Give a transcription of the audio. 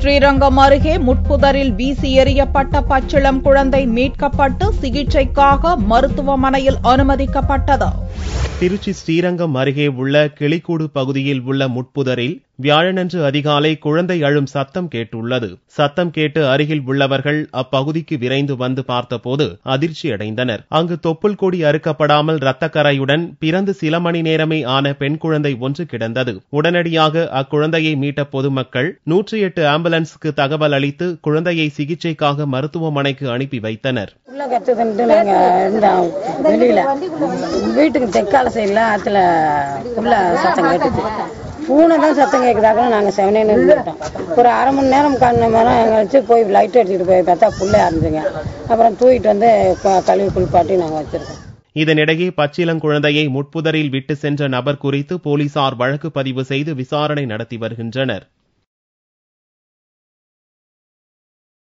ஸ்ரீரங்கம் அருகே முட்புதரில் வீசி எறியப்பட்ட பச்சிளம் குழந்தை மீட்கப்பட்டு சிகிச்சைக்காக மருத்துவமனையில் அனுமதிக்கப்பட்டது. திருச்சி ஸ்ரீரங்கம் அருகே உள்ள கிளிக்கூடு பகுதியில் உள்ள முட்புதரில் வியாழனன்று அதிகாலை குழந்தை அழும் சத்தம் கேட்டுள்ளது. சத்தம் கேட்டு அருகில் உள்ளவர்கள் அப்பகுதிக்கு விரைந்து வந்து பார்த்தபோது அதிர்ச்சியடைந்தனர். அங்கு தொப்புள் கொடி அறுக்கப்படாமல் இரத்தக்கரையுடன் பிறந்து சில மணி நேரமே ஆன பெண் குழந்தை ஒன்று கிடந்தது. உடனடியாக அக்குழந்தையை மீட்ட பொதுமக்கள் 108 ஆம்புலன்ஸுக்கு தகவல் அளித்து குழந்தையை சிகிச்சைக்காக மருத்துவமனைக்கு அனுப்பி வைத்தனர். வீட்டுக்கு தெற்கால சைடுல ஆத்துல உள்ள சத்தம் கேட்டுச்சு. பூனை தான் சத்தம் கேட்குறாங்க. நாங்கள் செவனேன்னு இருந்துட்டோம். ஒரு அரை மணி நேரம் கழிச்சு போய் லைட் அடிச்சுட்டு போய் பார்த்தா புள்ளை அரைஞ்சுங்க. அப்புறம் தூக்கிட்டு வந்து கழுவி குளிப்பாட்டி நாங்கள் வச்சிருக்கோம். இதனிடையே பச்சிளங்குழந்தையை முட்புதரில் விட்டு சென்ற நபர் குறித்து போலீசார் வழக்கு பதிவு செய்து விசாரணை நடத்தி வருகின்றனர்.